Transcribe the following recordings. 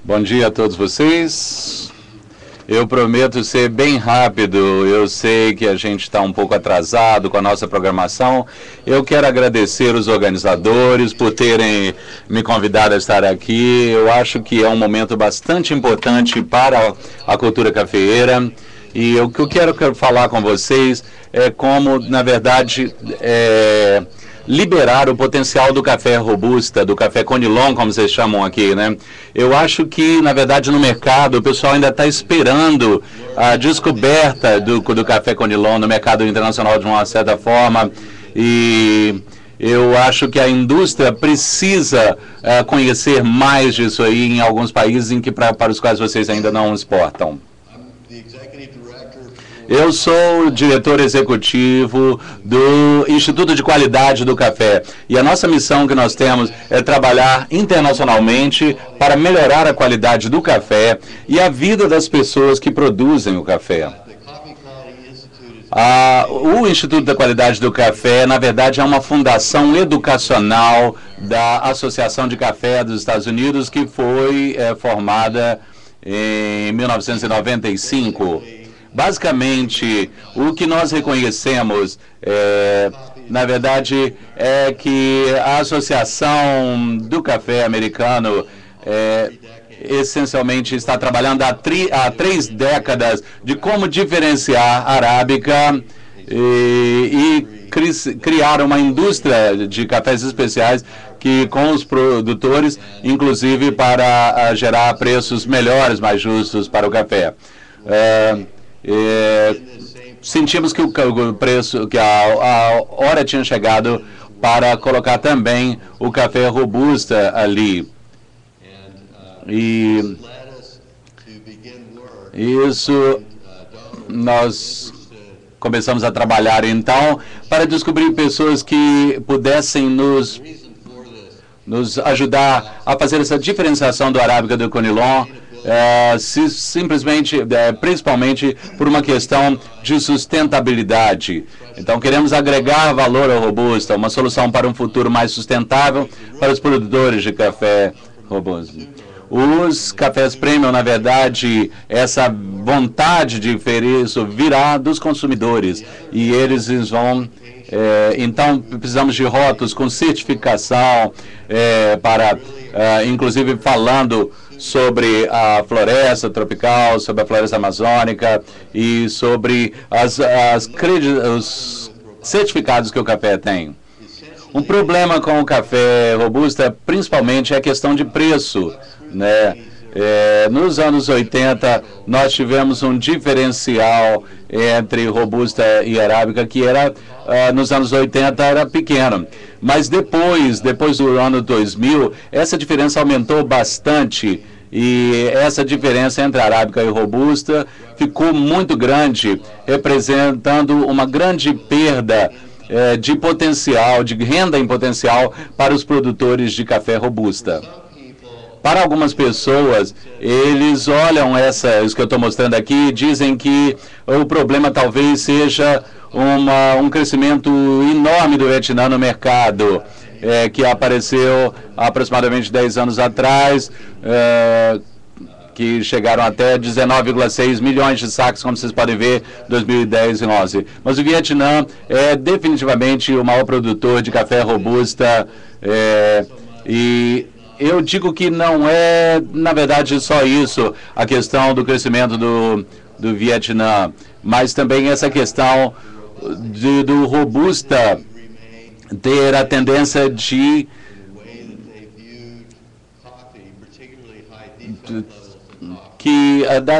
Bom dia a todos vocês. Eu prometo ser bem rápido. Eu sei que a gente está um pouco atrasado com a nossa programação. Eu quero agradecer os organizadores por terem me convidado a estar aqui. Eu acho que é um momento bastante importante para a cultura cafeeira. E o que eu quero falar com vocês é como, na verdade, liberar o potencial do café robusta, do café conilon, como vocês chamam aqui, né? Eu acho que, na verdade, no mercado, o pessoal ainda está esperando a descoberta do café conilon no mercado internacional de uma certa forma. E eu acho que a indústria precisa conhecer mais disso aí em alguns países em que, para os quais vocês ainda não exportam. Eu sou o diretor executivo do Instituto de Qualidade do Café. E a nossa missão que nós temos é trabalhar internacionalmente para melhorar a qualidade do café e a vida das pessoas que produzem o café. O Instituto da Qualidade do Café, na verdade, é uma fundação educacional da Associação de Café dos Estados Unidos, que foi formada em 1995. Basicamente, o que nós reconhecemos, na verdade, é que a Associação do Café Americano essencialmente está trabalhando há 3 décadas de como diferenciar a arábica e criar uma indústria de cafés especiais que com os produtores, inclusive para gerar preços melhores, mais justos para o café. Sentimos que o preço, que a hora tinha chegado para colocar também o café robusta ali. E isso nós começamos a trabalhar então para descobrir pessoas que pudessem nos ajudar a fazer essa diferenciação do arábica do conilon. Simplesmente, principalmente por uma questão de sustentabilidade. Então, queremos agregar valor ao robusta, uma solução para um futuro mais sustentável para os produtores de café robusta. Os cafés premium, na verdade, essa vontade de oferecer isso virá dos consumidores e eles vão... então, precisamos de rótulos com certificação para, inclusive, falando sobre a floresta tropical, sobre a floresta amazônica e sobre os certificados que o café tem. Um problema com o café robusta, principalmente, é a questão de preço, né? Nos anos 80, nós tivemos um diferencial entre robusta e arábica que era, nos anos 80, era pequeno. Mas depois do ano 2000, essa diferença aumentou bastante e essa diferença entre arábica e robusta ficou muito grande, representando uma grande perda de potencial, de renda em potencial para os produtores de café robusta. Para algumas pessoas, eles olham isso que eu estou mostrando aqui e dizem que o problema talvez seja um crescimento enorme do Vietnã no mercado, que apareceu aproximadamente 10 anos atrás, que chegaram até 19,6 milhões de sacos, como vocês podem ver, 2010 e 2011. Mas o Vietnã é definitivamente o maior produtor de café robusta e eu digo que não é, na verdade, só isso, a questão do crescimento do Vietnã, mas também essa questão do robusta ter a tendência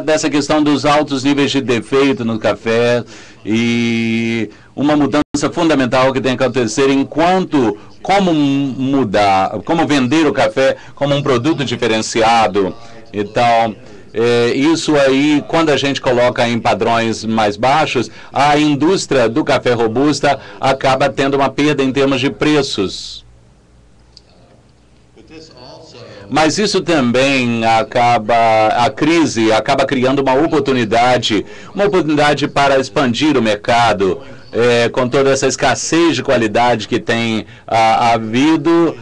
dessa questão dos altos níveis de defeito no café e uma mudança fundamental que tem que acontecer como vender o café como um produto diferenciado. Então, isso aí, quando a gente coloca em padrões mais baixos, a indústria do café robusta acaba tendo uma perda em termos de preços. Mas isso também a crise acaba criando uma oportunidade para expandir o mercado, com toda essa escassez de qualidade que tem havido.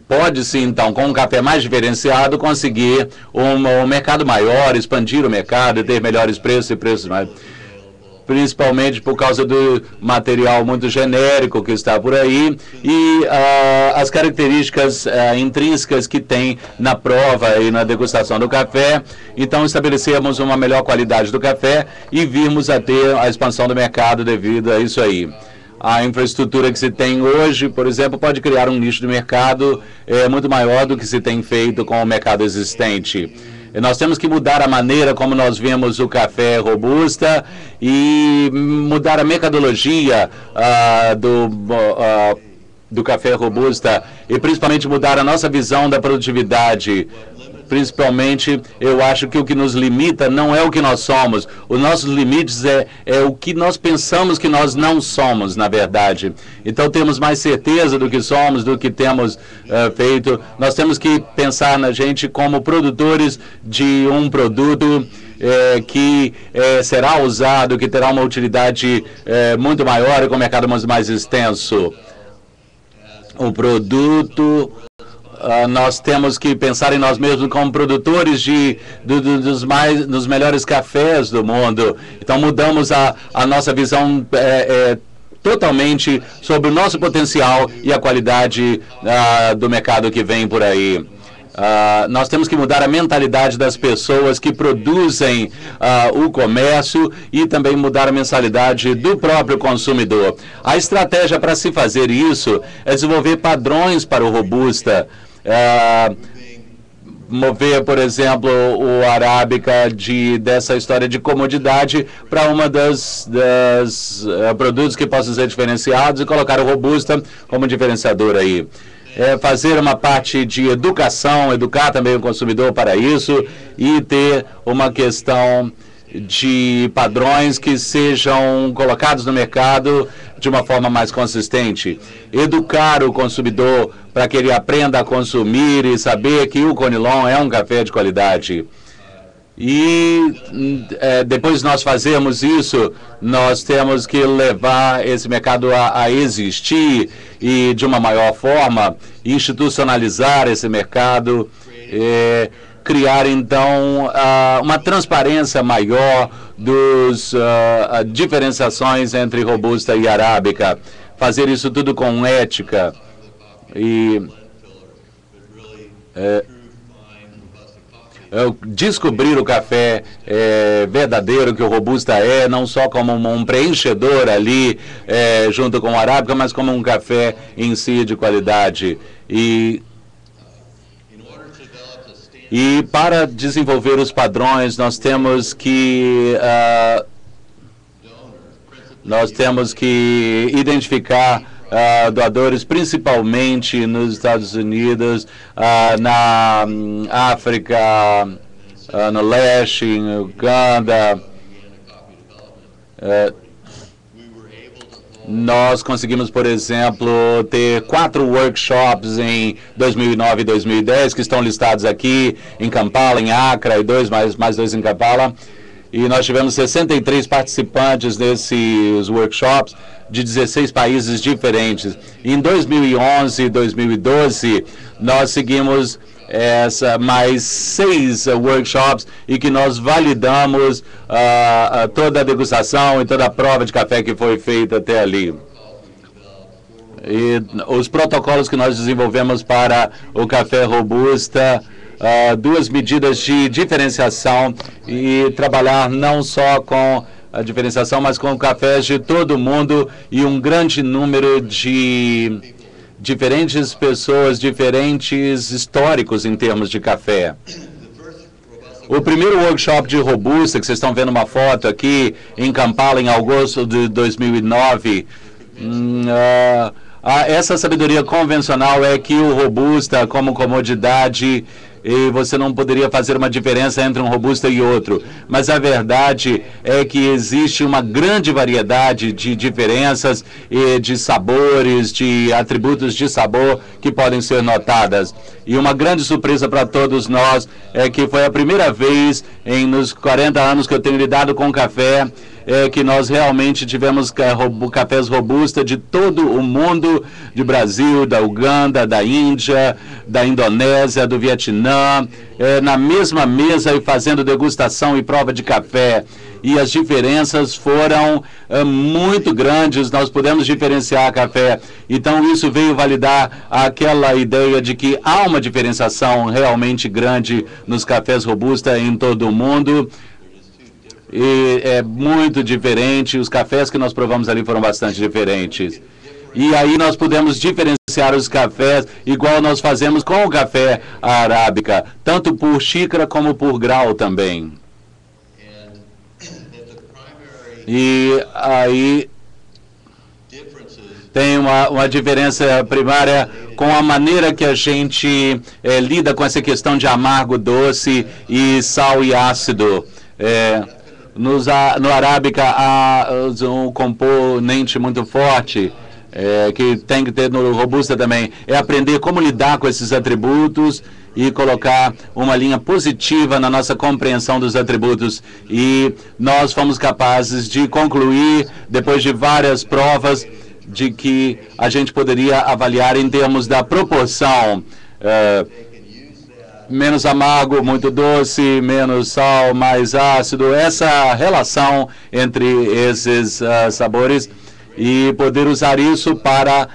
pode-se, então, com um café mais diferenciado, conseguir um mercado maior, expandir o mercado, ter melhores preços e preços mais... principalmente por causa do material muito genérico que está por aí e as características intrínsecas que tem na prova e na degustação do café. Então, estabelecemos uma melhor qualidade do café e vimos a ter a expansão do mercado devido a isso aí. A infraestrutura que se tem hoje, por exemplo, pode criar um nicho de mercado muito maior do que se tem feito com o mercado existente. Nós temos que mudar a maneira como nós vemos o café robusta e mudar a metodologia do café robusta e principalmente mudar a nossa visão da produtividade. Principalmente, eu acho que o que nos limita não é o que nós somos. Os nossos limites é o que nós pensamos que nós não somos, na verdade. Então, temos mais certeza do que somos, do que temos feito. Nós temos que pensar na gente como produtores de um produto que será usado, que terá uma utilidade muito maior e com um mercado muito mais extenso. O produto... nós temos que pensar em nós mesmos como produtores dos melhores cafés do mundo. Então, mudamos a nossa visão totalmente sobre o nosso potencial e a qualidade do mercado que vem por aí. Nós temos que mudar a mentalidade das pessoas que produzem o comércio e também mudar a mentalidade do próprio consumidor. A estratégia para se fazer isso é desenvolver padrões para o Robusta. Mover, por exemplo, o Arábica dessa história de comodidade para uma das produtos que possam ser diferenciados e colocar o Robusta como diferenciador aí. Fazer uma parte de educação, educar também o consumidor para isso e ter uma questão de padrões que sejam colocados no mercado de uma forma mais consistente. Educar o consumidor para que ele aprenda a consumir e saber que o Conilon é um café de qualidade. E depois de nós fazermos isso, nós temos que levar esse mercado a existir e de uma maior forma, institucionalizar esse mercado, criar, então, uma transparência maior dos diferenciações entre Robusta e Arábica. Fazer isso tudo com ética e descobrir o café verdadeiro que o Robusta não só como um preenchedor ali junto com o Arábica, mas como um café em si de qualidade. E para desenvolver os padrões, nós temos que identificar doadores, principalmente nos Estados Unidos, na África, no leste, em Uganda. Nós conseguimos, por exemplo, ter 4 workshops em 2009 e 2010, que estão listados aqui, em Kampala, em Accra, e mais dois em Kampala. E nós tivemos 63 participantes nesses workshops de 16 países diferentes. Em 2011 e 2012, nós seguimos mais 6 workshops e que nós validamos toda a degustação e toda a prova de café que foi feita até ali. E os protocolos que nós desenvolvemos para o café Robusta, 2 medidas de diferenciação e trabalhar não só com a diferenciação, mas com cafés de todo mundo e um grande número de diferentes pessoas, diferentes históricos em termos de café. O primeiro workshop de Robusta, que vocês estão vendo uma foto aqui, em Kampala, em agosto de 2009, essa sabedoria convencional é que o Robusta, como comodidade, e você não poderia fazer uma diferença entre um Robusta e outro. Mas a verdade é que existe uma grande variedade de diferenças e de sabores, de atributos de sabor que podem ser notadas. E uma grande surpresa para todos nós é que foi a primeira vez nos 40 anos que eu tenho lidado com café é que nós realmente tivemos cafés robusta de todo o mundo, de Brasil, da Uganda, da Índia, da Indonésia, do Vietnã, na mesma mesa e fazendo degustação e prova de café. E as diferenças foram muito grandes, nós pudemos diferenciar café. Então, isso veio validar aquela ideia de que há uma diferenciação realmente grande nos cafés robusta em todo o mundo. E é muito diferente, os cafés que nós provamos ali foram bastante diferentes. E aí nós pudemos diferenciar os cafés, igual nós fazemos com o café arábica, tanto por xícara como por grau também. E aí tem uma diferença primária com a maneira que a gente lida com essa questão de amargo, doce e sal e ácido. No arábica há um componente muito forte, que tem que ter no robusta também, é aprender como lidar com esses atributos e colocar uma linha positiva na nossa compreensão dos atributos. E nós fomos capazes de concluir, depois de várias provas, de que a gente poderia avaliar em termos da proporção, menos amargo, muito doce, menos sal, mais ácido, essa relação entre esses sabores, e poder usar isso para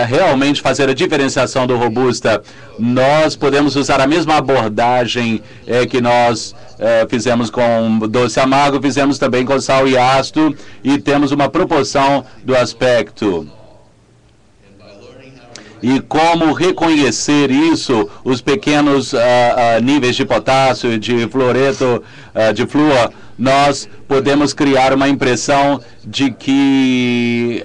realmente fazer a diferenciação do robusta. Nós podemos usar a mesma abordagem que nós fizemos com doce amargo, fizemos também com sal e ácido, e temos uma proporção do aspecto. E como reconhecer isso, os pequenos níveis de potássio e de fluoreto, de flúor, nós podemos criar uma impressão de que,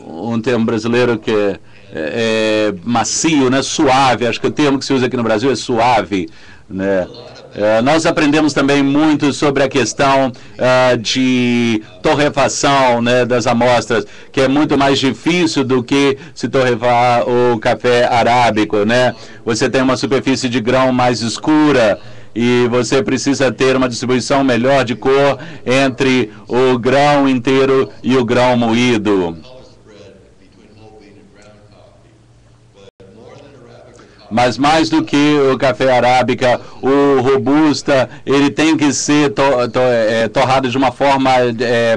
um termo brasileiro que é macio, né, suave, acho que o termo que se usa aqui no Brasil é suave, né? Nós aprendemos também muito sobre a questão de torrefação, né, das amostras, que é muito mais difícil do que se torrefar o café arábico, né? Você tem uma superfície de grão mais escura e você precisa ter uma distribuição melhor de cor entre o grão inteiro e o grão moído. Mas mais do que o café arábica, o robusta, ele tem que ser torrado de uma forma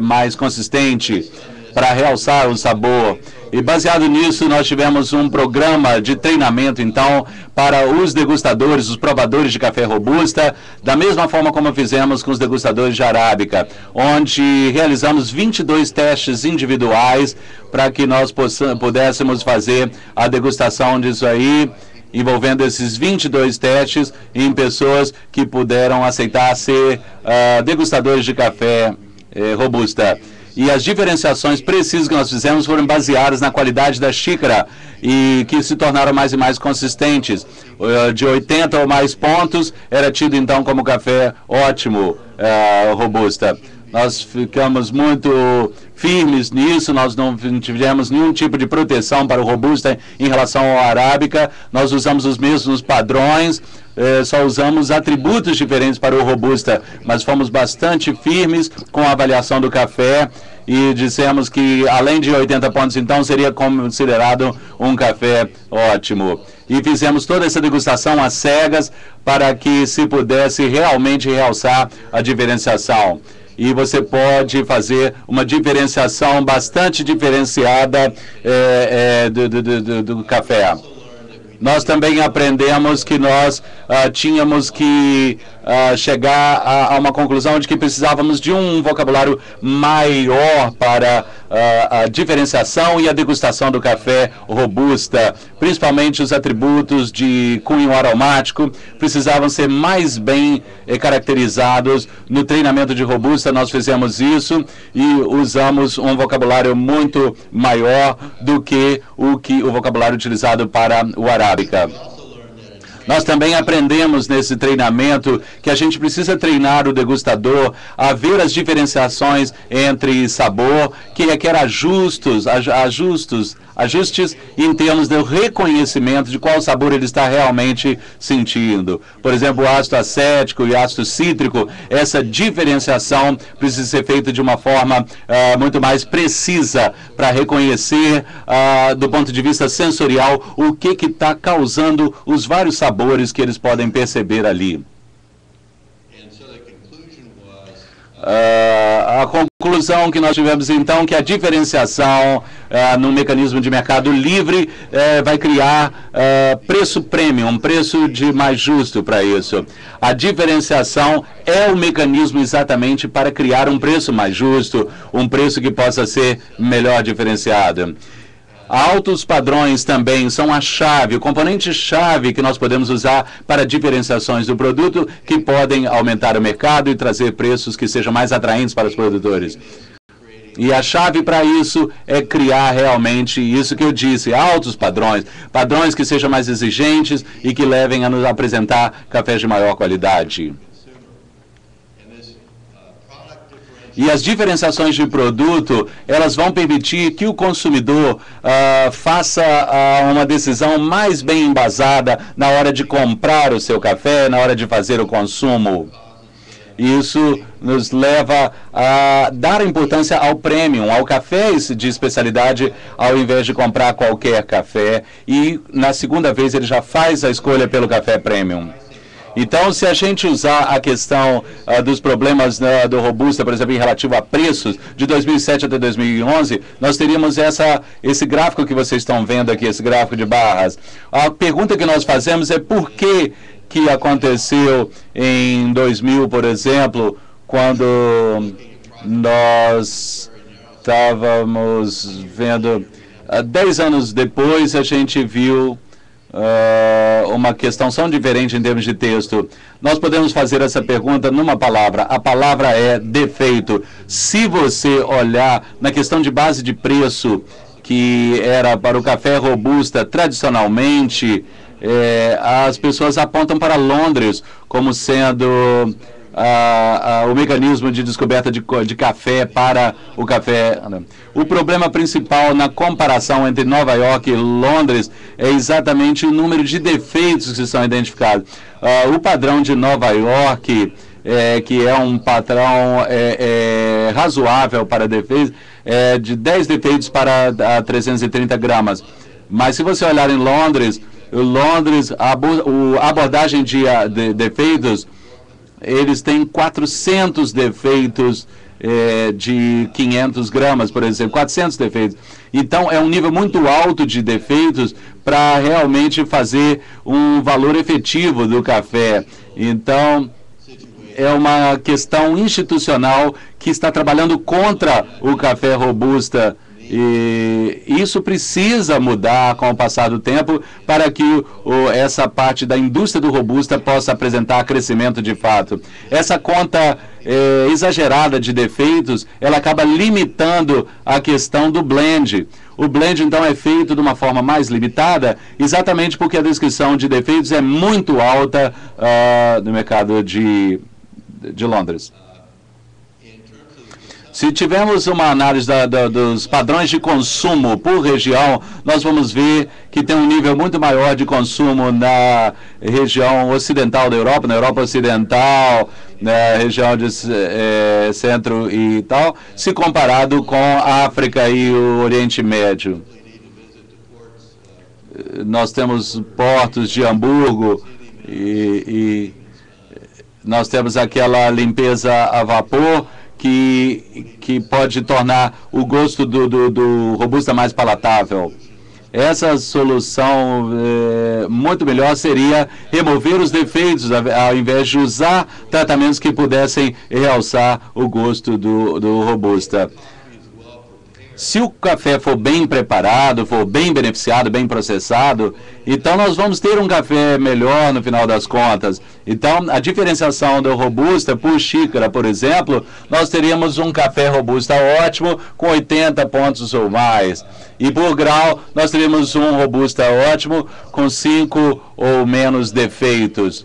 mais consistente para realçar o sabor. E baseado nisso, nós tivemos um programa de treinamento, então, para os degustadores, os provadores de café robusta, da mesma forma como fizemos com os degustadores de arábica, onde realizamos 22 testes individuais para que nós pudéssemos fazer a degustação disso aí, envolvendo esses 22 testes em pessoas que puderam aceitar ser degustadores de café robusta. E as diferenciações precisas que nós fizemos foram baseadas na qualidade da xícara e que se tornaram mais e mais consistentes. De 80 ou mais pontos era tido então como café ótimo, robusta. Nós ficamos muito firmes nisso, nós não tivemos nenhum tipo de proteção para o robusta em relação ao arábica, nós usamos os mesmos padrões, só usamos atributos diferentes para o robusta, mas fomos bastante firmes com a avaliação do café e dissemos que além de 80 pontos, então, seria considerado um café ótimo. E fizemos toda essa degustação às cegas para que se pudesse realmente realçar a diferenciação. E você pode fazer uma diferenciação bastante diferenciada do café. Nós também aprendemos que nós tínhamos que chegar a uma conclusão de que precisávamos de um vocabulário maior para a diferenciação e a degustação do café robusta, principalmente os atributos de cunho aromático precisavam ser mais bem caracterizados. No treinamento de robusta nós fizemos isso e usamos um vocabulário muito maior do que o vocabulário utilizado para o arábica. Nós também aprendemos nesse treinamento que a gente precisa treinar o degustador a ver as diferenciações entre sabor, que requer ajustes ajustes em termos do reconhecimento de qual sabor ele está realmente sentindo. Por exemplo, o ácido acético e ácido cítrico, essa diferenciação precisa ser feita de uma forma muito mais precisa para reconhecer, do ponto de vista sensorial, o que está causando os vários sabores que eles podem perceber ali. A conclusão que nós tivemos, então, que a diferenciação no mecanismo de mercado livre vai criar preço premium, um preço de mais justo para isso. A diferenciação é o mecanismo exatamente para criar um preço mais justo, um preço que possa ser melhor diferenciado. Altos padrões também são a chave, o componente-chave que nós podemos usar para diferenciações do produto que podem aumentar o mercado e trazer preços que sejam mais atraentes para os produtores. E a chave para isso é criar realmente isso que eu disse, altos padrões, padrões que sejam mais exigentes e que levem a nos apresentar cafés de maior qualidade. E as diferenciações de produto, elas vão permitir que o consumidor faça uma decisão mais bem embasada na hora de comprar o seu café, na hora de fazer o consumo. Isso nos leva a dar importância ao premium, ao café de especialidade, ao invés de comprar qualquer café. E na segunda vez ele já faz a escolha pelo café premium. Então, se a gente usar a questão dos problemas do Robusta, por exemplo, em relativo a preços, de 2007 até 2011, nós teríamos esse gráfico que vocês estão vendo aqui, esse gráfico de barras. A pergunta que nós fazemos é por que aconteceu em 2000, por exemplo, quando nós estávamos vendo, 10 anos depois, a gente viu uma questão tão diferente em termos de texto. Nós podemos fazer essa pergunta numa palavra. A palavra é defeito. Se você olhar na questão de base de preço, que era para o café Robusta, tradicionalmente, as pessoas apontam para Londres como sendo o mecanismo de descoberta de café para o café. O problema principal na comparação entre Nova York e Londres é exatamente o número de defeitos que são identificados. O padrão de Nova York, que é um padrão razoável para defeitos, é de 10 defeitos para 330 gramas. Mas se você olhar em Londres, a abordagem de defeitos, eles têm 400 defeitos de 500 gramas, por exemplo, 400 defeitos. Então, é um nível muito alto de defeitos para realmente fazer um valor efetivo do café. Então, é uma questão institucional que está trabalhando contra o café Robusta. E isso precisa mudar com o passar do tempo para que essa parte da indústria do Robusta possa apresentar crescimento de fato. Essa conta exagerada de defeitos, ela acaba limitando a questão do blend. O blend, então, é feito de uma forma mais limitada, exatamente porque a descrição de defeitos é muito alta no mercado de Londres. Se tivermos uma análise dos padrões de consumo por região, nós vamos ver que tem um nível muito maior de consumo na região ocidental da Europa, na Europa Ocidental, na região de centro e tal, se comparado com a África e o Oriente Médio. Nós temos portos de Hamburgo e nós temos aquela limpeza a vapor, que pode tornar o gosto do Robusta mais palatável. Essa solução muito melhor seria remover os defeitos, ao invés de usar tratamentos que pudessem realçar o gosto do Robusta. Se o café for bem preparado, for bem beneficiado, bem processado, então nós vamos ter um café melhor no final das contas. Então, a diferenciação do Robusta por xícara, por exemplo, nós teríamos um café Robusta ótimo com 80 pontos ou mais. E por grau, nós teríamos um Robusta ótimo com 5 ou menos defeitos.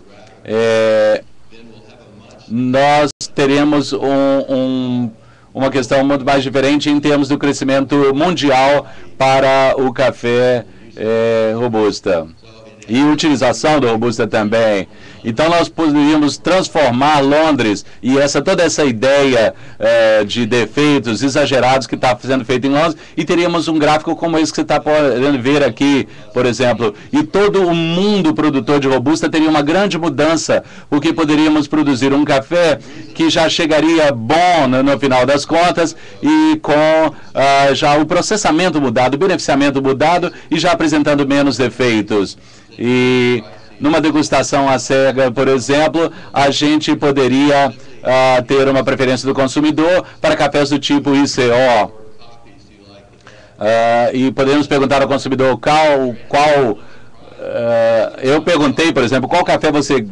Nós teremos uma questão muito mais diferente em termos do crescimento mundial para o café robusta. E utilização do robusta também. Então nós poderíamos transformar Londres e toda essa ideia de defeitos exagerados que está sendo feito em Londres, e teríamos um gráfico como esse que você está podendo ver aqui, por exemplo. E todo o mundo produtor de robusta teria uma grande mudança, porque poderíamos produzir um café que já chegaria bom no final das contas e com já o processamento mudado, o beneficiamento mudado e já apresentando menos defeitos. E numa degustação à cega, por exemplo, a gente poderia ter uma preferência do consumidor para cafés do tipo ICO. E podemos perguntar ao consumidor qual eu perguntei, por exemplo, qual café você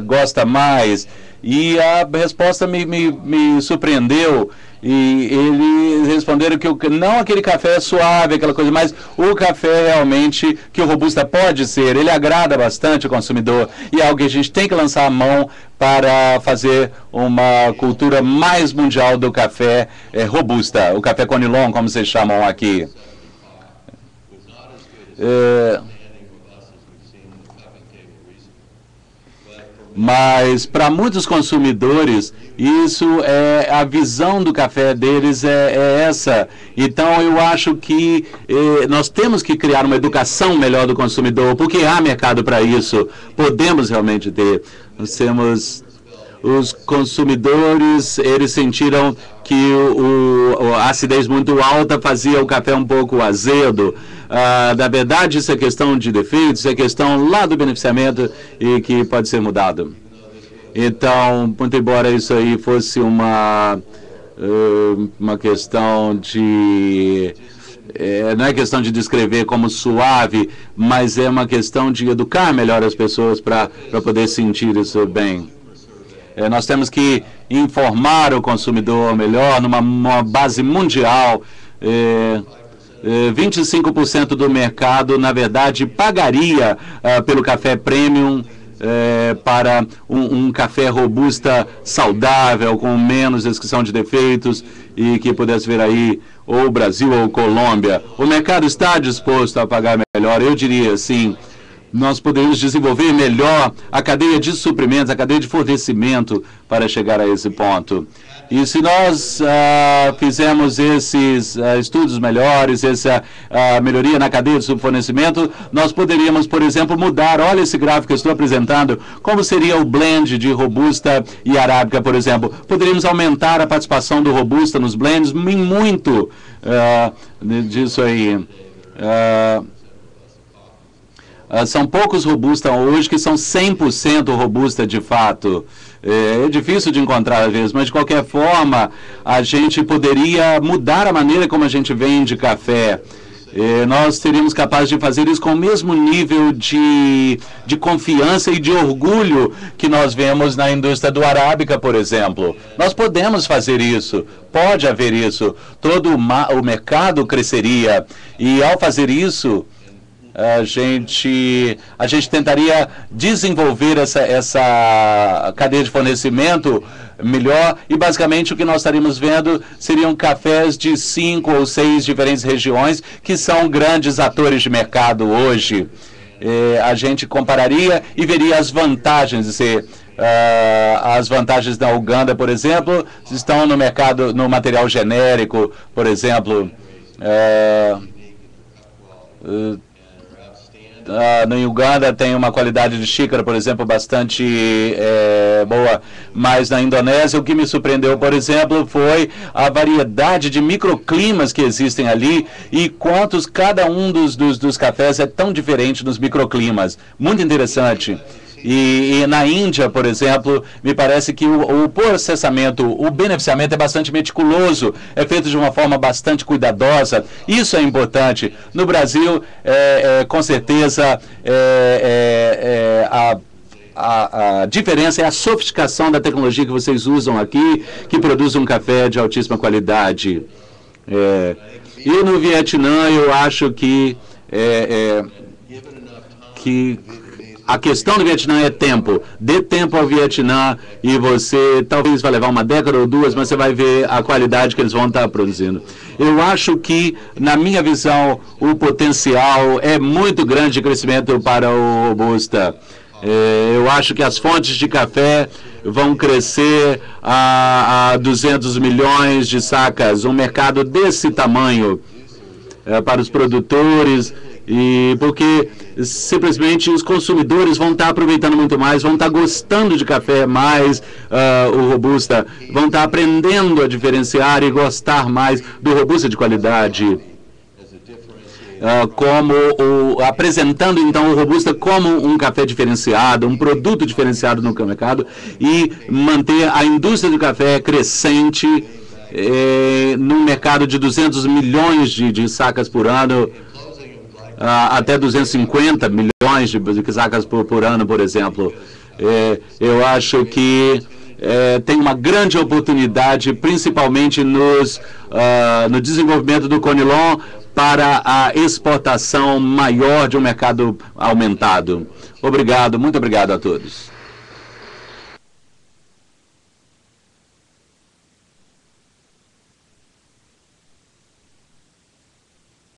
gosta mais? E a resposta me surpreendeu. E eles responderam que não aquele café suave, aquela coisa, mas o café realmente que o robusta pode ser. Ele agrada bastante o consumidor e é algo que a gente tem que lançar a mão para fazer uma cultura mais mundial do café robusta, o café conilon, como vocês chamam aqui. Mas para muitos consumidores, isso a visão do café deles é essa. Então eu acho que nós temos que criar uma educação melhor do consumidor, porque há mercado para isso. Podemos realmente ter. Nós temos os consumidores, eles sentiram que a acidez muito alta fazia o café um pouco azedo. Na verdade, isso é questão de defeitos, é questão lá do beneficiamento e que pode ser mudado. Então, muito embora isso aí fosse uma questão de... não é questão de descrever como suave, mas é uma questão de educar melhor as pessoas para poder sentir isso bem. Nós temos que informar o consumidor melhor numa base mundial. 25% do mercado, na verdade, pagaria pelo café premium para um café robusta saudável, com menos descrição de defeitos e que pudesse ver aí ou Brasil ou Colômbia. O mercado está disposto a pagar melhor, eu diria assim. Nós poderíamos desenvolver melhor a cadeia de suprimentos, a cadeia de fornecimento para chegar a esse ponto. E se nós fizermos esses estudos melhores, essa melhoria na cadeia de fornecimento, nós poderíamos, por exemplo, mudar, olha esse gráfico que eu estou apresentando, como seria o blend de robusta e arábica, por exemplo. Poderíamos aumentar a participação do robusta nos blends muito disso aí. São poucos robusta hoje que são 100% robusta de fato. É difícil de encontrar às vezes, mas de qualquer forma a gente poderia mudar a maneira como a gente vende café. Nós seríamos capazes de fazer isso com o mesmo nível de confiança e de orgulho que nós vemos na indústria do arábica, por exemplo. Nós podemos fazer isso, pode haver isso. Todo o mercado cresceria e ao fazer isso a gente tentaria desenvolver essa cadeia de fornecimento melhor e basicamente o que nós estaríamos vendo seriam cafés de 5 ou 6 diferentes regiões que são grandes atores de mercado hoje. A gente compararia e veria as vantagens de ser... as vantagens da Uganda, por exemplo, estão no mercado, no material genérico, por exemplo... na Uganda tem uma qualidade de xícara, por exemplo, bastante boa, mas na Indonésia o que me surpreendeu, por exemplo, foi a variedade de microclimas que existem ali e quantos cada um dos cafés é tão diferente nos microclimas. Muito interessante. E na Índia, por exemplo, me parece que o processamento, o beneficiamento é bastante meticuloso, é feito de uma forma bastante cuidadosa. Isso é importante. No Brasil, com certeza, a diferença é a sofisticação da tecnologia que vocês usam aqui, que produz um café de altíssima qualidade. E no Vietnã, eu acho que A questão do Vietnã é tempo. Dê tempo ao Vietnã e você talvez vai levar uma década ou duas, mas você vai ver a qualidade que eles vão estar produzindo. Eu acho que, na minha visão, o potencial é muito grande de crescimento para o Robusta. Eu acho que as fontes de café vão crescer a 200 milhões de sacas, um mercado desse tamanho para os produtores, e porque simplesmente os consumidores vão estar aproveitando muito mais, vão estar gostando de café mais, o Robusta, vão estar aprendendo a diferenciar e gostar mais do Robusta de qualidade. Apresentando então o Robusta como um café diferenciado, um produto diferenciado no mercado, e manter a indústria do café crescente num mercado de 200 milhões de sacas por ano, até 250 milhões de sacas por ano, por exemplo. Eu acho que tem uma grande oportunidade, principalmente no desenvolvimento do Conilon, para a exportação maior de um mercado aumentado. Obrigado, muito obrigado a todos.